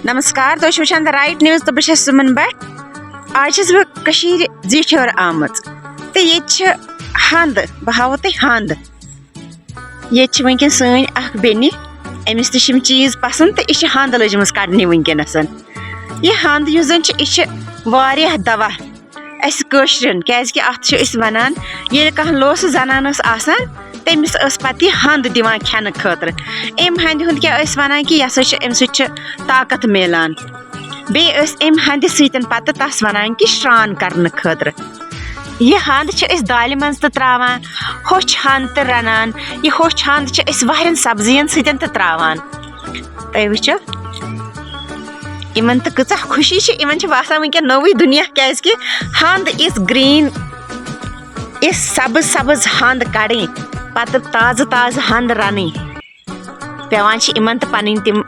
नमस्कार तो वुचान the right news तो बस सुमन भट आज बह जीठर आम तो ये हंद बह हावो तुम हंद ये वनकन सन बेन अमिस तम चीज़ पसंद तो यह हंद लजम कड़ने वनकनस यह हंद यह दवा अशरन क्या वनान ये कह लोस जनान तमिस पत हंद दिवान खेन खतर अम हंद हुंद क्या वनान कि यह अम ताकत मिलान बे अम हंद सत तस वनान कि श्रान करने खतर यह हंद दाल मज त्रावान होच हंद तो रनान यह होच हंद वारियन सब्जियन सतन तो त्रावान तुम वो इन तो कचा खुशी इन बसान वनकन नोवे दुनिया क्या हंद इस ग्रीन इस सब्ज सब्ज हंद कड़ी पत ताज़ ताज़ हंद रन पेवान इन तो पन तम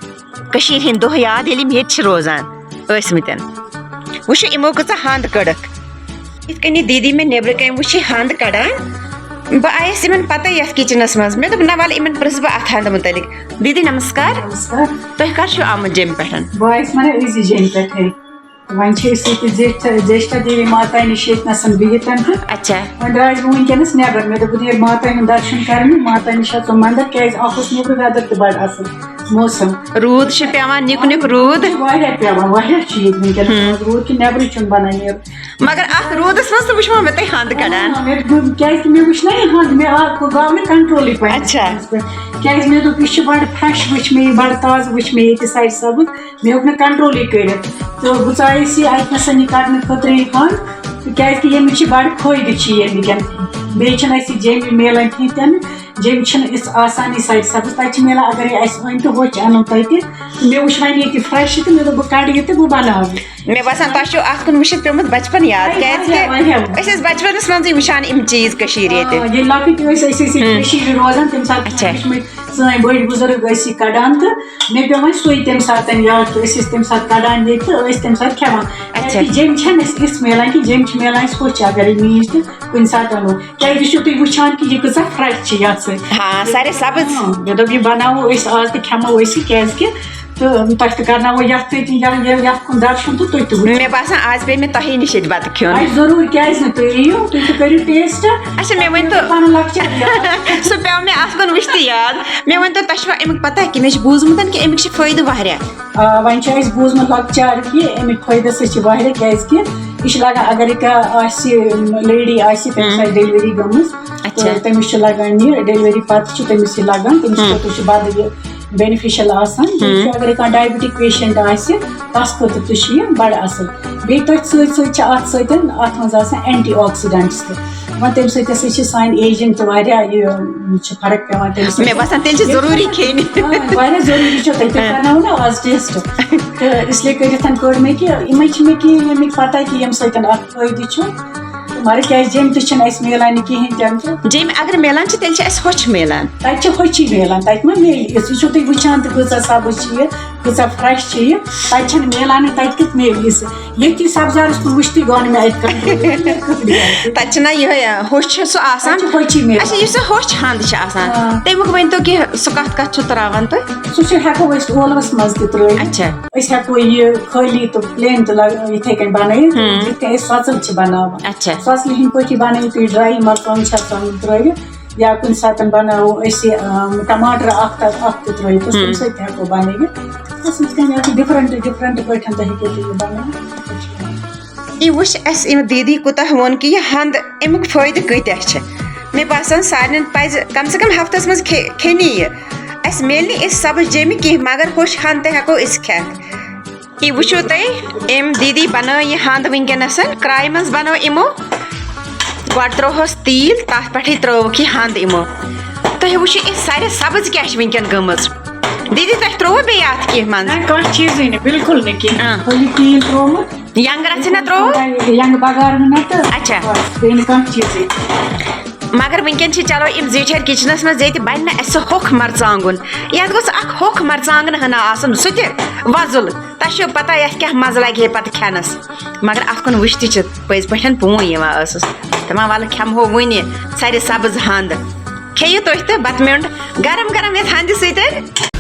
हंद दह याद ये रोजान वो इमो कचा हंद कड़क इत दीदी मे नेबर कम वो हंद कड़ान बह आयस इन पता ये किचनस मज मे ना वाल इन प्रिस बह अत हंद मुतलिक दीदी नमस्कार तुम कर आमुत जम पे जम पे वन ज्येष्ठा देवी माता नश बिहित अच्छा वो द्रास बह वनकस नबर मे दोप माता दर्शन कर माता नश मंदिर क्या नबर वेदर तो बड़ असल मौसम रूद पेवान निक निक रूद पेवान रूद कि नबर चुन बना मगर रूदस मज तो वो मे तुम हंद कड़ान क्या मे वो ना यह हंद मे गो मे कंट्रोल अच्छा क्या मे दोप यह बड़ फ्रेश वो मे बड़ ताज़ वो मे ये साइड सब मे हे ना कंट्रोल कर तो बह आयस अतनस यह करने खतर यह हंद क्या बड़ फायदे बे जम मिलान कहें जम आसान साइड सब्ज तक मिलान अगर वन तो होच अनो तत मे वो ये फ्रेश तो मे दोप बह कड़ तो बह बना मे बसान तुम अन वो पेमुत बचपन याद क्या बचपनस मज वुचान इम चीज ये लकट रोजान तम सन बड़ बुजुर्ग कड़ान तो मे पे वो सो तम सात याद तो तम सात कड़ान ये तो तम सात खेवान जम इस मिलान कि जम मिलान होच अगर मीज तो कुन सात अनो क्या तुम वुचान कि यह कचा फ्रेश ये हाँ सारे सब्ज मे दोप यह बनावो आज तो खेमो क्या तो तुम करनावो कुन दर्शन तो तुम मे बसान आज पे मे तुम नश बत खुन जरूर क्या तुम तुम करो टेस्ट अच्छा मे वन तो सह पे मे अन वुच याद मे वन तो तुम अमुक पता कि मे बूजमुत कि अमुक फायदे वारिया वन बूजमुत लकचार कि अमुक फायदे सह क्या यह लगान अगर लेडी तम डिलीवरी गम तमिस लगान डिलीवरी पत् तमिस लगान तमिस बद बेनिफिशियल अगर डायबिटिक पेशेंट तस खतर बड़ असल बे तथ अत एंटी ऑक्सीडेंट्स वो तम सान एजिंग तो फर्क पे मे बसान जरूरी खेन जरूरी तुम करनाव ना आज टेस्ट तो इसलिए कर मे कि मे कि पता कि ये फायदे मगर क्या जम तो मिलान कहें जम अगर मिलान तेल होच मिलान तत होच मिलान तत मा मिल यह तुम वुचान तो कचा सब्ज कचा फ्रेश तत मिलान तत कत मिल ये सब्जारस कुन वुच गो मे तत यह होच सह होच अच्छा होच हंद तमुक वन तो कि सह कत त्रावान तुम सह हेको ओलवस मज त्र अच्छा हेको यह खाली तो प्लेन तो इथे कन बन सचल बनावान अच्छा सचल हिंद पे बन तुम ड्राई मरचांग त्र या कुन सात बनावो टमाटर त्र तम सो बन डिफरेंट डिफरेंट पे बन ये वुच दीदी कोता वोन कि यह हंद अमुक फायदे कत्या मे बसान सारे पज कम से कम हफ्तस मज खेन यह मिल इस सब्ज जम कह मगर होश हंद तो हेको खेत यह वुचो तुम दीदी बन यह हंद वनकनस क्राय मज बनो इमो गो त्रोहस तील तथ पे त्रोक यह हंद इमो तुम वो सारे सब्ज क्या वनकन गम दीदी तुम त्रो बे अत कह मन चीज बिल्कुल तील त्रोमुत यंग रच ना त्रो यंग बगार तो अच्छा चीज मगर वनकन चलो इम जीठर किचनस मज ये बन होख मरचांगुन ये गोस होख मरचांगन हना आसन सह वजुल तुम पता ये क्या मज लगे पे खेनस मगर अन वुच पज पे पून दपान वाल खेमो वन सारे सब्ज हंद खेयु तुम तो बत मेंड गरम गरम ये हंद सत